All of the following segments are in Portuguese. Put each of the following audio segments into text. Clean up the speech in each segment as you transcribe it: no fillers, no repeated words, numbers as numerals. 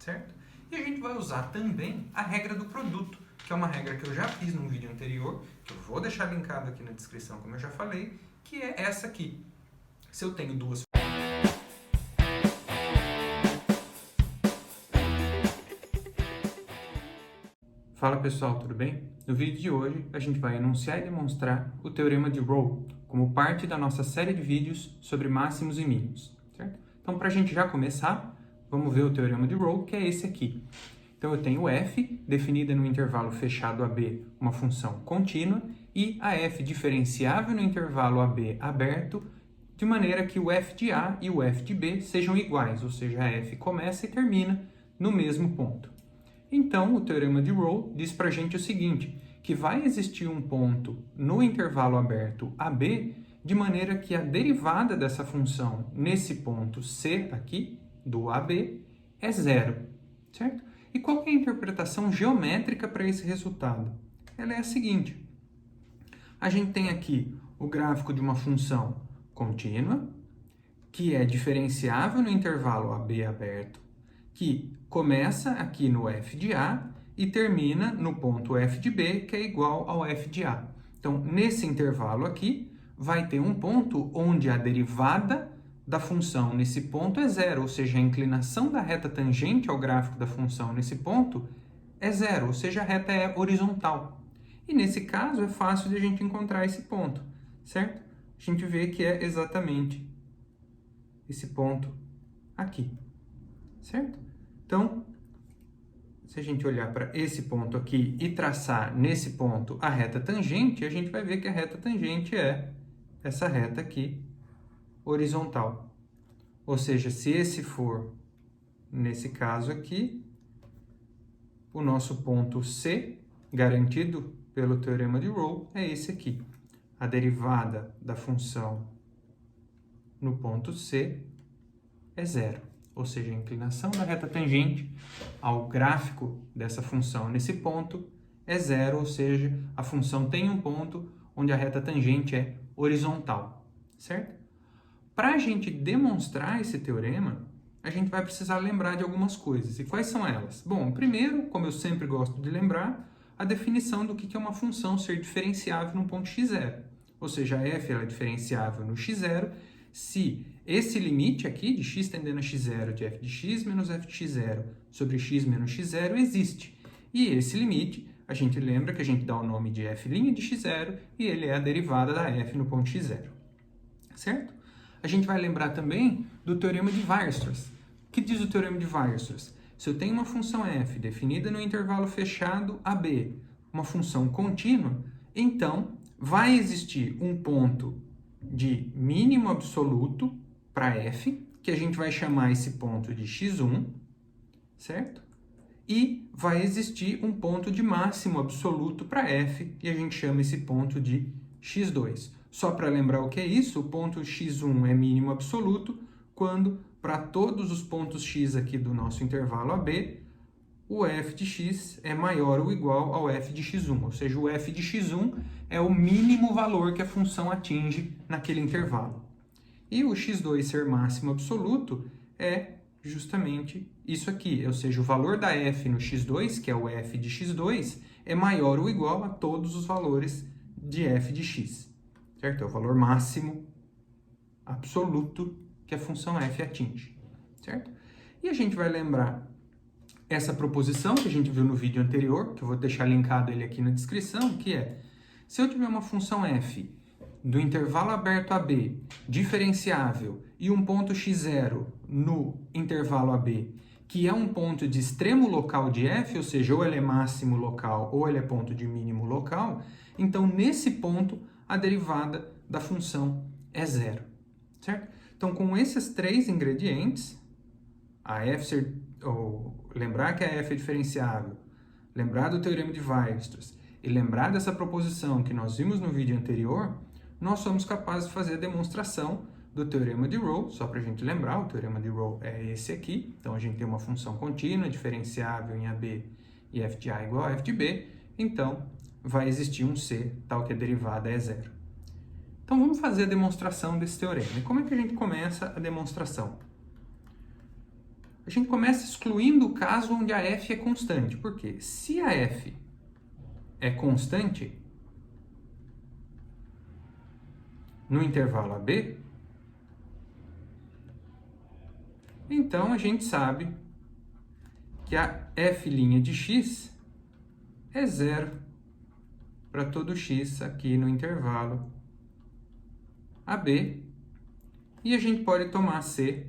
certo? E a gente vai usar também a regra do produto, que é uma regra que eu já fiz num vídeo anterior, que eu vou deixar linkado aqui na descrição, como eu já falei, que é essa aqui. Se eu tenho duas... Fala pessoal, tudo bem? No vídeo de hoje a gente vai enunciar e demonstrar o teorema de Rolle como parte da nossa série de vídeos sobre máximos e mínimos, certo? Então, para a gente já começar, vamos ver o teorema de Rolle, que é esse aqui. Então, eu tenho f definida no intervalo fechado AB, uma função contínua, e a f diferenciável no intervalo AB aberto, de maneira que o f de A e o f de B sejam iguais, ou seja, a f começa e termina no mesmo ponto. Então, o teorema de Rolle diz para a gente o seguinte, que vai existir um ponto no intervalo aberto AB, de maneira que a derivada dessa função nesse ponto C aqui, do AB, é zero, certo? E qual que é a interpretação geométrica para esse resultado? Ela é a seguinte, a gente tem aqui o gráfico de uma função contínua, que é diferenciável no intervalo AB aberto, que começa aqui no f de A e termina no ponto f de B, que é igual ao f de A. Então, nesse intervalo aqui, vai ter um ponto onde a derivada da função nesse ponto é zero, ou seja, a inclinação da reta tangente ao gráfico da função nesse ponto é zero, ou seja, a reta é horizontal. E nesse caso, é fácil de a gente encontrar esse ponto, certo? A gente vê que é exatamente esse ponto aqui. Certo? Então, se a gente olhar para esse ponto aqui e traçar nesse ponto a reta tangente, a gente vai ver que a reta tangente é essa reta aqui, horizontal. Ou seja, se esse for, nesse caso aqui, o nosso ponto C, garantido pelo teorema de Rolle, é esse aqui. A derivada da função no ponto C é zero. Ou seja, a inclinação da reta tangente ao gráfico dessa função nesse ponto é zero, ou seja, a função tem um ponto onde a reta tangente é horizontal, certo? Para a gente demonstrar esse teorema, a gente vai precisar lembrar de algumas coisas. E quais são elas? Bom, primeiro, como eu sempre gosto de lembrar, a definição do que é uma função ser diferenciável no ponto x0. Ou seja, a f ela é diferenciável no x0 se esse limite aqui de x tendendo a x0 de f de x menos f de x0 sobre x menos x0 existe. E esse limite, a gente lembra que a gente dá o nome de f' de x0 e ele é a derivada da f no ponto x0. Certo? A gente vai lembrar também do teorema de Weierstrass. O que diz o teorema de Weierstrass? Se eu tenho uma função f definida no intervalo fechado AB, uma função contínua, então vai existir um ponto de mínimo absoluto para f, que a gente vai chamar esse ponto de x1, certo? E vai existir um ponto de máximo absoluto para f, e a gente chama esse ponto de x2. Só para lembrar o que é isso, o ponto x1 é mínimo absoluto, quando para todos os pontos x aqui do nosso intervalo AB, o f de x é maior ou igual ao f de x1, ou seja, o f de x1 é o mínimo valor que a função atinge naquele intervalo. E o x2 ser máximo absoluto é justamente isso aqui, ou seja, o valor da f no x2, que é o f de x2, é maior ou igual a todos os valores de f de x, certo? É o valor máximo absoluto que a função f atinge, certo? E a gente vai lembrar essa proposição que a gente viu no vídeo anterior, que eu vou deixar linkado ele aqui na descrição, que é, se eu tiver uma função f do intervalo aberto AB diferenciável e um ponto x0 no intervalo AB, que é um ponto de extremo local de f, ou seja, ou ele é máximo local ou ele é ponto de mínimo local, então nesse ponto a derivada da função é zero, certo? Então com esses três ingredientes, a f ser, lembrar que a f é diferenciável, lembrar do teorema de Weierstrass e lembrar dessa proposição que nós vimos no vídeo anterior, nós somos capazes de fazer a demonstração do teorema de Rolle. Só para a gente lembrar, o teorema de Rolle é esse aqui. Então, a gente tem uma função contínua, diferenciável em AB e f de A igual a f de B. Então, vai existir um C, tal que a derivada é zero. Então, vamos fazer a demonstração desse teorema. E como é que a gente começa a demonstração? a gente começa excluindo o caso onde a f é constante. Por quê? Se a f é constante no intervalo AB, então a gente sabe que a f' de x é zero para todo x aqui no intervalo AB, e a gente pode tomar C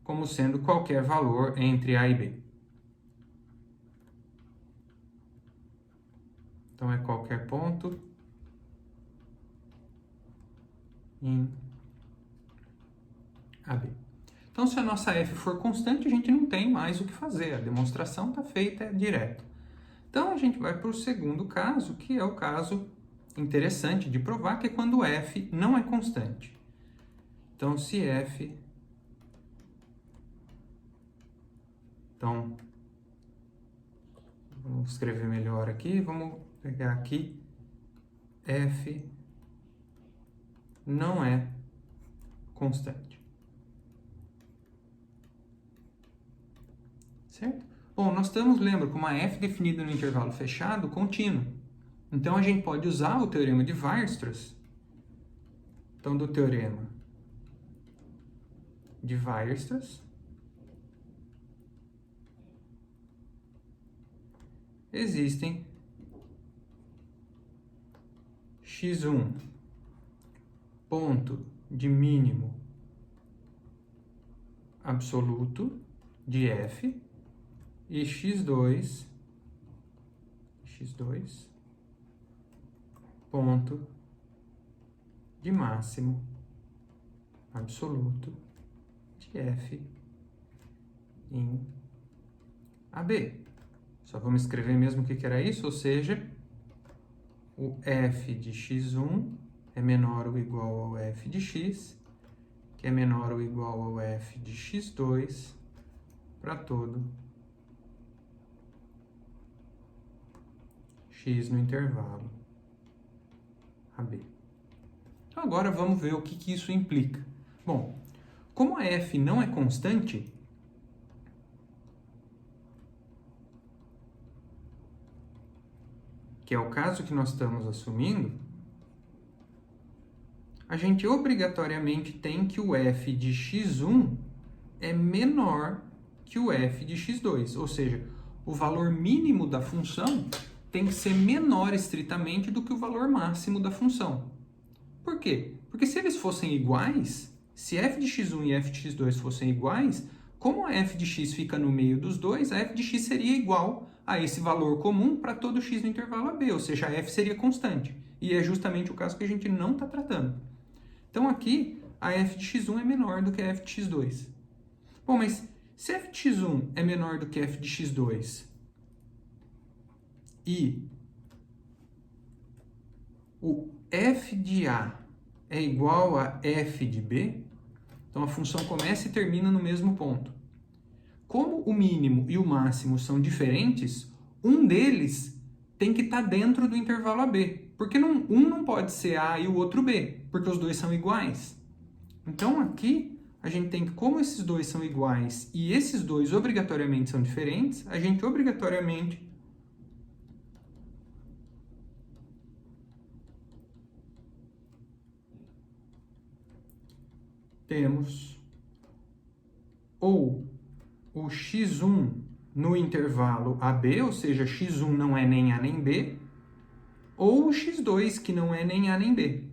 como sendo qualquer valor entre A e B. Então, é qualquer ponto em AB. Então, se a nossa f for constante, a gente não tem mais o que fazer. A demonstração está feita direto. Então, a gente vai para o segundo caso, que é o caso interessante de provar, que é quando f não é constante. Então, se f... Então, vamos escrever melhor aqui. Vamos pegar aqui. F não é constante. Certo? Bom, nós estamos, lembra, com uma f definida no intervalo fechado contínuo. Então, a gente pode usar o teorema de Weierstrass. Então, do teorema de Weierstrass, existem x1 ponto de mínimo absoluto de f e x2 ponto de máximo absoluto de f em AB. Só vamos escrever mesmo o que era isso, ou seja, o f de x1 é menor ou igual ao f de x, que é menor ou igual ao f de x2 para todo x no intervalo AB. Então, agora vamos ver o que isso implica. Bom, como a f não é constante, que é o caso que nós estamos assumindo, a gente obrigatoriamente tem que o f de x1 é menor que o f de x2, ou seja, o valor mínimo da função tem que ser menor estritamente do que o valor máximo da função. Por quê? Porque se eles fossem iguais, se f de x1 e f de x2 fossem iguais, como a f de x fica no meio dos dois, a f de x seria igual a esse valor comum para todo x no intervalo AB, ou seja, a f seria constante. E é justamente o caso que a gente não está tratando. Então, aqui, a f de x1 é menor do que a f de x2. Bom, mas se f de x1 é menor do que f de x2 e o f de A é igual a f de B, então a função começa e termina no mesmo ponto. Como o mínimo e o máximo são diferentes, um deles tem que estar dentro do intervalo AB. Porque um não pode ser A e o outro B, porque os dois são iguais. Então, aqui, a gente tem que, como esses dois são iguais e esses dois obrigatoriamente são diferentes, a gente obrigatoriamente temos ou o x1 no intervalo AB, ou seja, x1 não é nem A nem B, ou o x2, que não é nem A nem B,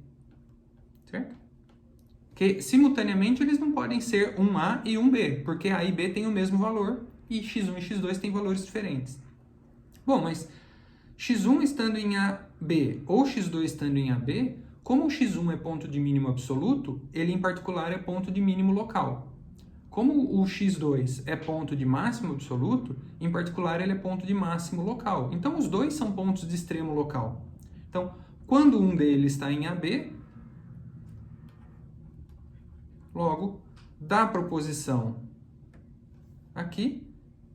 certo? Porque, simultaneamente, eles não podem ser um A e um B, porque A e B têm o mesmo valor, e x1 e x2 têm valores diferentes. Bom, mas x1 estando em AB ou x2 estando em AB, como o x1 é ponto de mínimo absoluto, ele, em particular, é ponto de mínimo local. Como o x2 é ponto de máximo absoluto, em particular ele é ponto de máximo local. Então, os dois são pontos de extremo local. Então, quando um deles está em AB, logo, da proposição aqui,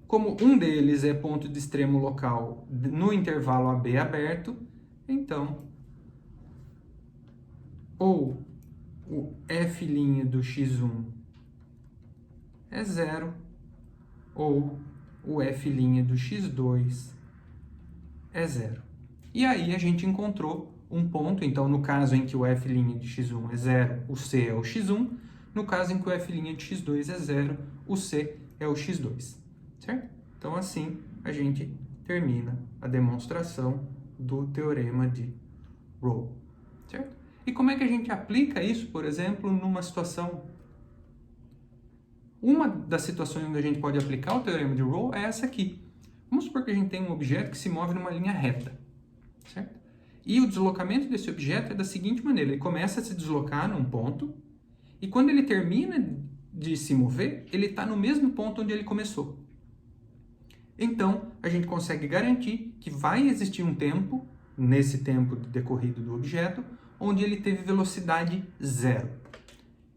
como um deles é ponto de extremo local no intervalo AB aberto, então, ou o f' do x1 é 0, ou o f' do x2 é 0. E aí a gente encontrou um ponto, então no caso em que o f' de x1 é 0, o c é o x1, no caso em que o f' de x2 é 0, o c é o x2, certo? Então assim a gente termina a demonstração do teorema de Rolle, certo? E como é que a gente aplica isso, por exemplo, numa situação? Uma das situações onde a gente pode aplicar o teorema de Rolle é essa aqui. Vamos supor que a gente tem um objeto que se move numa linha reta, certo? E o deslocamento desse objeto é da seguinte maneira: ele começa a se deslocar num ponto, e quando ele termina de se mover, ele está no mesmo ponto onde ele começou. Então, a gente consegue garantir que vai existir um tempo, nesse tempo decorrido do objeto, onde ele teve velocidade zero.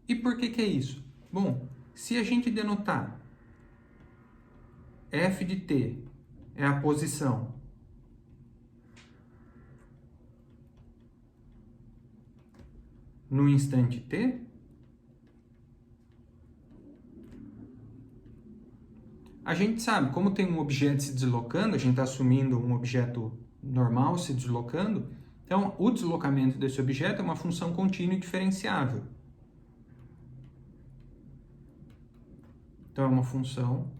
E por que é isso? Bom, se a gente denotar f de t é a posição no instante t, a gente sabe, como tem um objeto se deslocando, a gente está assumindo um objeto normal se deslocando, então o deslocamento desse objeto é uma função contínua e diferenciável. Então é uma função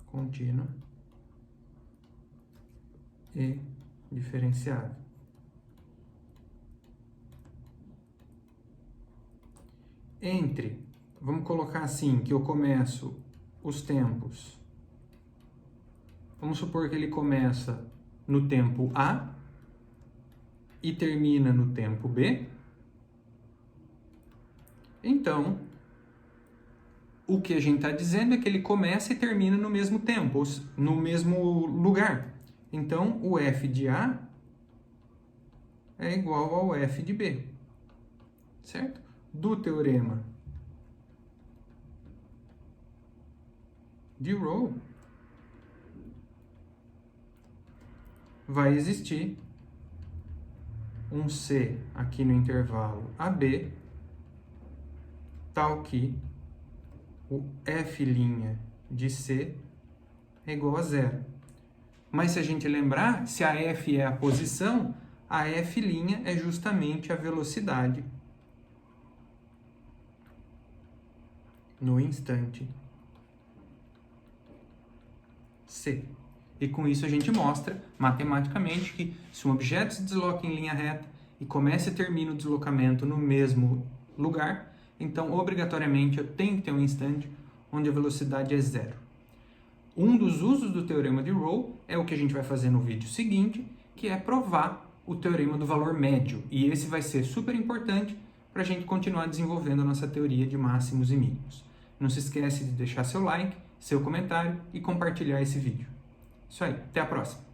contínua e diferenciável. Entre, vamos colocar assim, que eu começo os tempos. Vamos supor que ele começa no tempo A e termina no tempo B. Então, o que a gente está dizendo é que ele começa e termina no mesmo tempo, no mesmo lugar. Então, o f de A é igual ao f de B, certo? Do teorema de Rolle, vai existir um C aqui no intervalo AB, tal que o f' de C é igual a 0. Mas se a gente lembrar, se a f é a posição, a f' é justamente a velocidade no instante C. E com isso a gente mostra matematicamente que se um objeto se desloca em linha reta e começa e termina o deslocamento no mesmo lugar, então obrigatoriamente eu tenho que ter um instante onde a velocidade é 0. Um dos usos do teorema de Rolle é o que a gente vai fazer no vídeo seguinte, que é provar o teorema do valor médio. E esse vai ser super importante para a gente continuar desenvolvendo a nossa teoria de máximos e mínimos. Não se esquece de deixar seu like, seu comentário e compartilhar esse vídeo. Isso aí, até a próxima!